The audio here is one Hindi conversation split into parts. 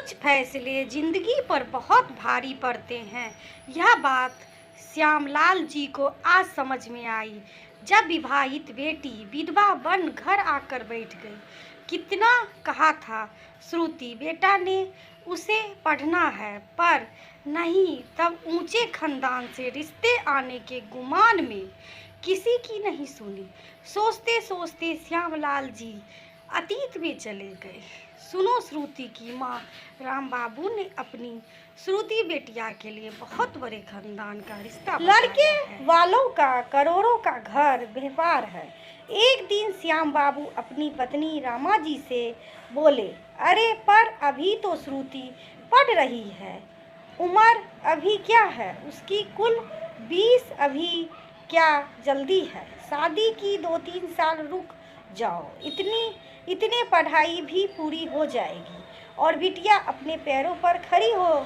कुछ फैसले जिंदगी पर बहुत भारी पड़ते हैं। यह बात श्यामलाल जी को आज समझ में आई, जब विवाहित बेटी विधवा बन घर आकर बैठ गई। कितना कहा था श्रुति बेटा ने उसे पढ़ना है, पर नहीं। तब ऊंचे खानदान से रिश्ते आने के गुमान में किसी की नहीं सुनी। सोचते सोचते श्यामलाल जी अतीत में चले गए। सुनो, श्रुति की माँ राम बाबू ने अपनी श्रुति बेटिया के लिए बहुत बड़े खानदान का रिश्ता लड़के वालों का करोड़ों का घर व्यापार है। एक दिन श्याम बाबू अपनी पत्नी रामा जी से बोले, अरे पर अभी तो श्रुति पढ़ रही है, उम्र अभी क्या है उसकी, कुल 20। अभी क्या जल्दी है, शादी की 2-3 साल रुक जाओ, इतने पढ़ाई भी पूरी हो जाएगी और बिटिया अपने पैरों पर खड़ी हो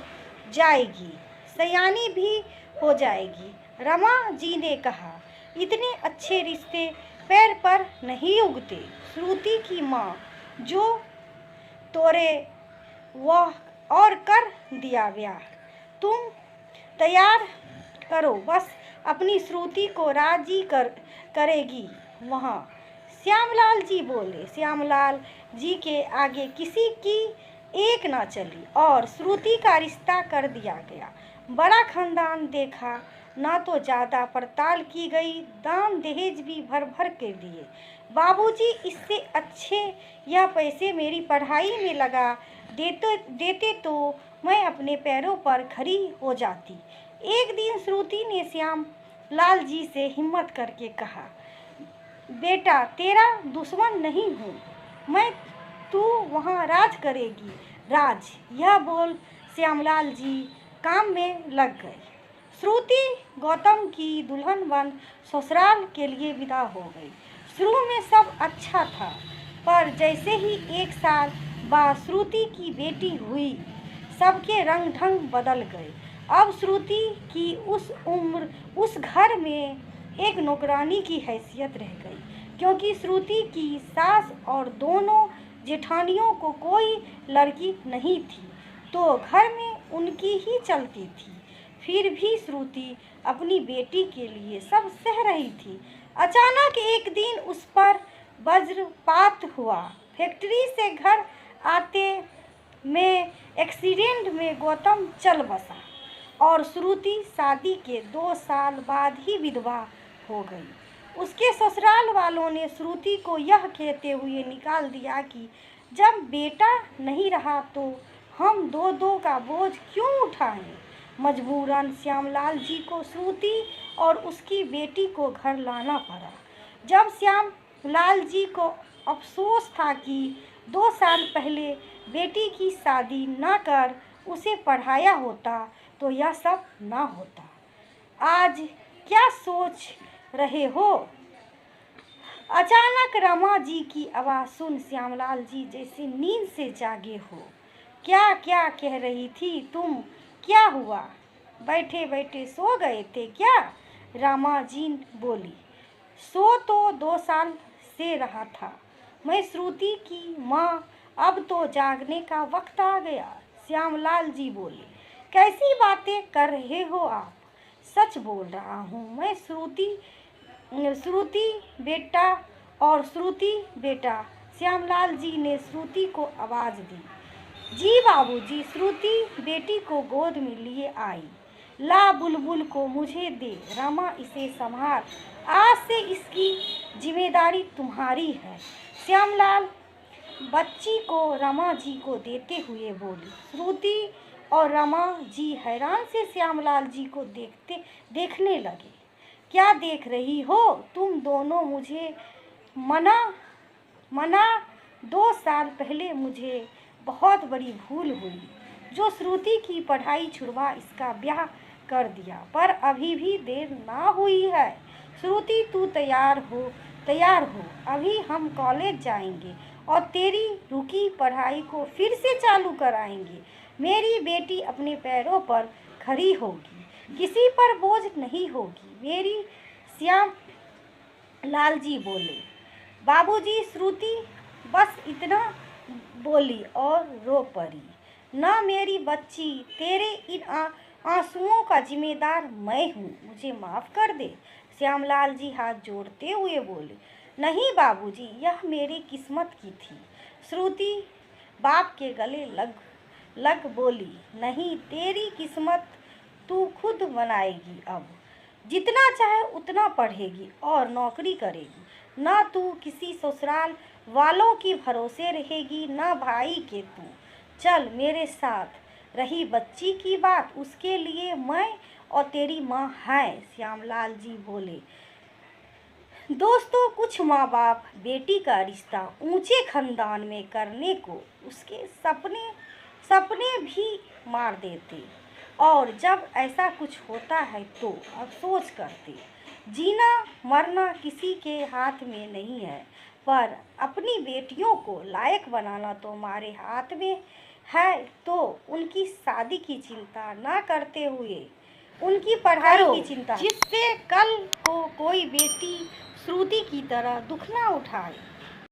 जाएगी, सयानी भी हो जाएगी। रमा जी ने कहा, इतने अच्छे रिश्ते पैर पर नहीं उगते। श्रुति की माँ, जो तोरे वह और कर दिया ब्याह, तुम तैयार करो, बस अपनी श्रुति को राजी करेगी वहाँ। श्यामलाल जी बोले। श्यामलाल जी के आगे किसी की एक ना चली और श्रुति का रिश्ता कर दिया गया। बड़ा खानदान देखा, ना तो ज़्यादा पड़ताल की गई, दान दहेज भी भर भर के दिए। बाबूजी, इससे अच्छे यह पैसे मेरी पढ़ाई में लगा देते तो मैं अपने पैरों पर खड़ी हो जाती। एक दिन श्रुति ने श्यामलाल जी से हिम्मत करके कहा, बेटा तेरा दुश्मन नहीं हूँ मैं, तू वहाँ राज करेगी। राज, यह बोल श्यामलाल जी काम में लग गए। श्रुति गौतम की दुल्हन बन ससुराल के लिए विदा हो गई। शुरू में सब अच्छा था, पर जैसे ही 1 साल बाद श्रुति की बेटी हुई, सबके रंग ढंग बदल गए। अब श्रुति की उस उम्र उस घर में एक नौकरानी की हैसियत रह गई, क्योंकि श्रुति की सास और दोनों जेठानियों को कोई लड़की नहीं थी, तो घर में उनकी ही चलती थी। फिर भी श्रुति अपनी बेटी के लिए सब सह रही थी। अचानक एक दिन उस पर वज्रपात हुआ। फैक्ट्री से घर आते में एक्सीडेंट में गौतम चल बसा और श्रुति शादी के 2 साल बाद ही विधवा हो गई। उसके ससुराल वालों ने श्रुति को यह कहते हुए निकाल दिया कि जब बेटा नहीं रहा तो हम दो का बोझ क्यों उठाएं। मजबूरन श्यामलाल जी को श्रुति और उसकी बेटी को घर लाना पड़ा। जब श्यामलाल जी को अफसोस था कि 2 साल पहले बेटी की शादी न कर उसे पढ़ाया होता तो यह सब ना होता। आज क्या सोच रहे हो? अचानक रमा जी की आवाज़ सुन श्यामलाल जी जैसे नींद से जागे हो। क्या क्या कह रही थी तुम? क्या हुआ? बैठे बैठे सो गए थे क्या? रमा जी बोली। सो तो 2 साल से रहा था मैं श्रुति की माँ, अब तो जागने का वक्त आ गया। श्यामलाल जी बोले। कैसी बातें कर रहे हो आप? सच बोल रहा हूँ मैं। श्रुति बेटा और श्रुति बेटा। श्यामलाल जी ने श्रुति को आवाज़ दी। जी बाबूजी। श्रुति बेटी को गोद में लिए आई। ला बुलबुल को मुझे दे। रमा इसे संभाल, आज से इसकी जिम्मेदारी तुम्हारी है। श्यामलाल बच्ची को रमा जी को देते हुए बोली। श्रुति और रमा जी हैरान से श्यामलाल जी को देखने लगे। क्या देख रही हो तुम दोनों? मुझे मना 2 साल पहले मुझे बहुत बड़ी भूल हुई, जो श्रुति की पढ़ाई छुड़वा इसका ब्याह कर दिया, पर अभी भी देर ना हुई है। श्रुति तू तैयार हो, अभी हम कॉलेज जाएंगे और तेरी रुकी पढ़ाई को फिर से चालू कराएंगे। मेरी बेटी अपने पैरों पर खड़ी होगी, किसी पर बोझ नहीं होगी मेरी। श्यामलाल जी बोले। बाबूजी, श्रुति बस इतना बोली और रो पड़ी। ना मेरी बच्ची, तेरे इन आंसुओं का जिम्मेदार मैं हूँ, मुझे माफ कर दे। श्यामलाल जी हाथ जोड़ते हुए बोले, नहीं बाबूजी, यह मेरी किस्मत की थी। श्रुति बाप के गले लग लग बोली, नहीं, तेरी किस्मत तू खुद बनाएगी। अब जितना चाहे उतना पढ़ेगी और नौकरी करेगी। ना तू किसी ससुराल वालों की भरोसे रहेगी, ना भाई के। तू चल मेरे साथ। रही बच्ची की बात, उसके लिए मैं और तेरी माँ है। श्यामलाल जी बोले, दोस्तों, कुछ माँ बाप बेटी का रिश्ता ऊंचे खानदान में करने को उसके सपने सपने भी मार देते, और जब ऐसा कुछ होता है तो अफसोस करते। जीना मरना किसी के हाथ में नहीं है, पर अपनी बेटियों को लायक बनाना तो हमारे हाथ में है। तो उनकी शादी की चिंता ना करते हुए उनकी पढ़ाई की चिंता, जिससे कल को कोई बेटी श्रुति की तरह दुख ना उठाए।